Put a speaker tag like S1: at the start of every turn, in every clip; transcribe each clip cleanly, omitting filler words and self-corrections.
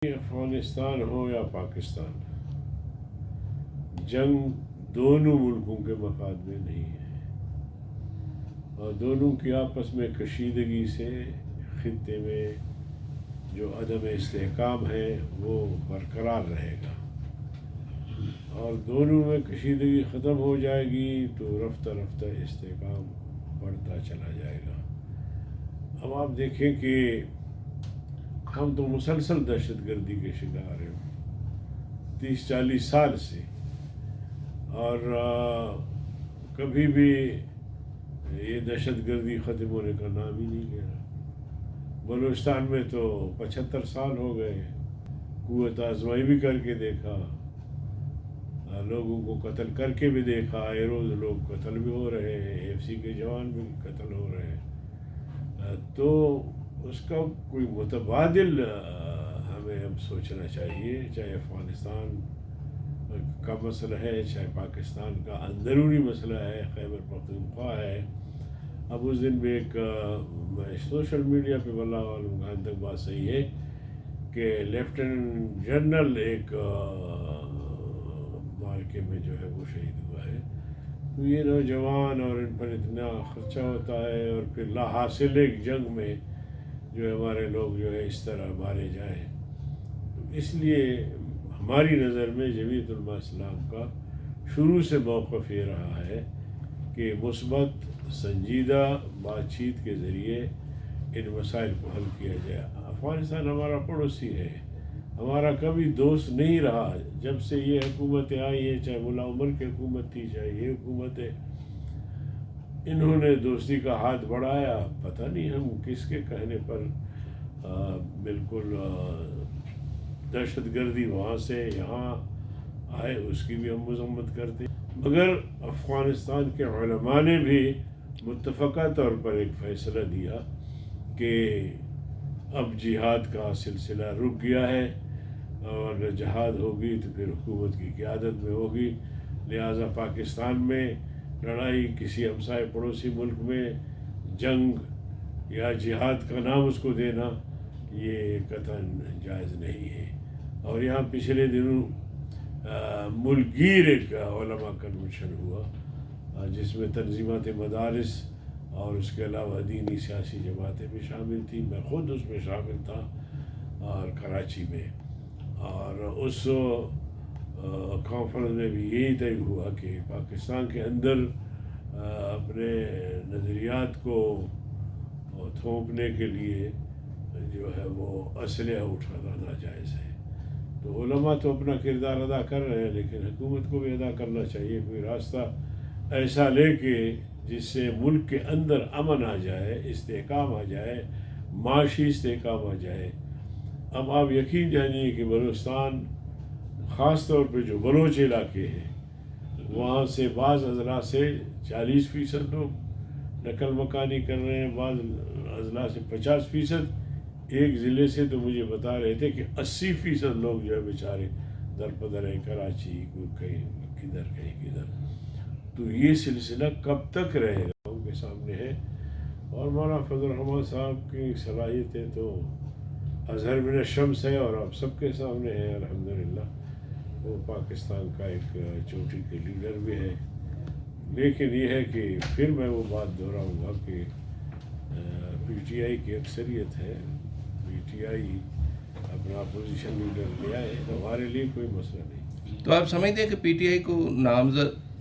S1: افغانستان ہو یا پاکستان، جنگ دونوں ملکوں کے مفاد میں نہیں ہے، اور دونوں کی آپس میں کشیدگی سے خطے میں جو عدم استحکام ہے وہ برقرار رہے گا، اور دونوں میں کشیدگی ختم ہو جائے گی تو رفتہ رفتہ استحکام بڑھتا چلا جائے گا۔ اب آپ دیکھیں کہ ہم تو مسلسل دہشت گردی کے شکار ہیں 30-40 سال سے، اور کبھی بھی یہ دہشت گردی ختم ہونے کا نام ہی نہیں لے رہا۔ بلوچستان میں تو 75 سال ہو گئے، قوت آزمائی بھی کر کے دیکھا، لوگوں کو قتل کر کے بھی دیکھا، یہ روز لوگ قتل بھی ہو رہے ہیں، AFC کے جوان بھی قتل ہو رہے ہیں، تو اس کا کوئی متبادل ہمیں اب سوچنا چاہیے، چاہے افغانستان کا مسئلہ ہے، چاہے پاکستان کا اندرونی مسئلہ ہے، خیبر پختونخوا ہے۔ اب اس دن بھی ایک سوشل میڈیا پہ واللہ عالم کہاں تک بات صحیح ہے کہ لیفٹیننٹ جنرل ایک مارکے میں جو ہے وہ شہید ہوا ہے۔ تو یہ نوجوان اور ان پر اتنا خرچہ ہوتا ہے، اور پھر لا حاصل ایک جنگ میں جو ہمارے لوگ جو ہے اس طرح مارے جائیں، تو اس لیے ہماری نظر میں جمعیت علماء اسلام کا شروع سے موقف یہ رہا ہے کہ مثبت سنجیدہ بات چیت کے ذریعے ان مسائل کو حل کیا جائے۔ افغانستان ہمارا پڑوسی ہے، ہمارا کبھی دوست نہیں رہا۔ جب سے یہ حکومتیں آئی ہیں، چاہے ملا عمر کی حکومت تھی، چاہے یہ حکومت ہے، انہوں نے دوستی کا ہاتھ بڑھایا، پتہ نہیں ہم کس کے کہنے پر بالکل دہشت گردی وہاں سے یہاں آئے، اس کی بھی ہم مذمت کرتے ہیں۔ مگر افغانستان کے علماء نے بھی متفقہ طور پر ایک فیصلہ دیا کہ اب جہاد کا سلسلہ رک گیا ہے، اور اگر جہاد ہوگی تو پھر حکومت کی قیادت میں ہوگی، لہٰذا پاکستان میں لڑائی، کسی ہمسائے پڑوسی ملک میں جنگ یا جہاد کا نام اس کو دینا، یہ قطعاً جائز نہیں ہے۔ اور یہاں پچھلے دنوں ملک گیر ایک علماء کنونشن ہوا، جس میں تنظیمات مدارس اور اس کے علاوہ دینی سیاسی جماعتیں بھی شامل تھیں، میں خود اس میں شامل تھا، اور کراچی میں، اور اس کانفرنس میں بھی یہی طے ہوا کہ پاکستان کے اندر اپنے نظریات کو تھوپنے کے لیے جو ہے وہ اسلحہ اٹھانا ناجائز ہے۔ تو علماء تو اپنا کردار ادا کر رہے ہیں، لیکن حکومت کو بھی ادا کرنا چاہیے، کوئی راستہ ایسا لے کے جس سے ملک کے اندر امن آ جائے، استحکام آ جائے، معاشی استحکام آ جائے۔ اب آپ یقین جانیے کہ بلوچستان، خاص طور پہ جو بلوچ علاقے ہیں، وہاں سے بعض اضلاع سے 40% لوگ نقل مکانی کر رہے ہیں، بعض اضلاع سے 50%۔ ایک ضلع سے تو مجھے بتا رہے تھے کہ 80% لوگ جو ہے بیچارے در پدر ہیں، کراچی، کہیں کدھر۔ تو یہ سلسلہ کب تک رہے گا ان کے سامنے ہے، اور مولانا فضل الرحمن صاحب کی صلاحیتیں تو اظہر من الشمس ہے، اور آپ سب کے سامنے ہے الحمدللہ۔ وہ پاکستان کا ایک چوٹی کے لیڈر بھی ہے، لیکن یہ ہے کہ پھر میں وہ بات دہراؤں گا کہ PTI کی اکثریت ہے، PTI اپنا اپوزیشن لیڈر لے آئے، ہمارے لیے کوئی مسئلہ نہیں۔
S2: تو آپ سمجھتے ہیں کہ PTI کو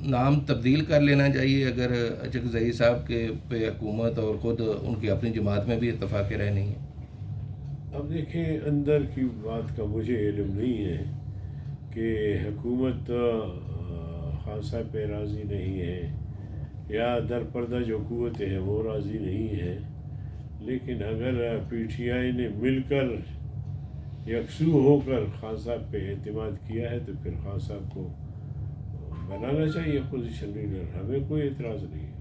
S2: نام تبدیل کر لینا چاہیے اگر اچکزئی صاحب کے پہ حکومت اور خود ان کی اپنی جماعت میں بھی اتفاق رائے نہیں ہے؟
S1: اب دیکھیں، اندر کی بات کا مجھے علم نہیں ہے کہ حکومت خان صاحب پہ راضی نہیں ہے، یا در پردہ جو قوتیں ہیں وہ راضی نہیں ہے، لیکن اگر PTI نے مل کر یکسو ہو کر خان صاحب پہ اعتماد کیا ہے تو پھر خان صاحب کو بنانا چاہیے اپوزیشن لیڈر، ہمیں کوئی اعتراض نہیں ہے۔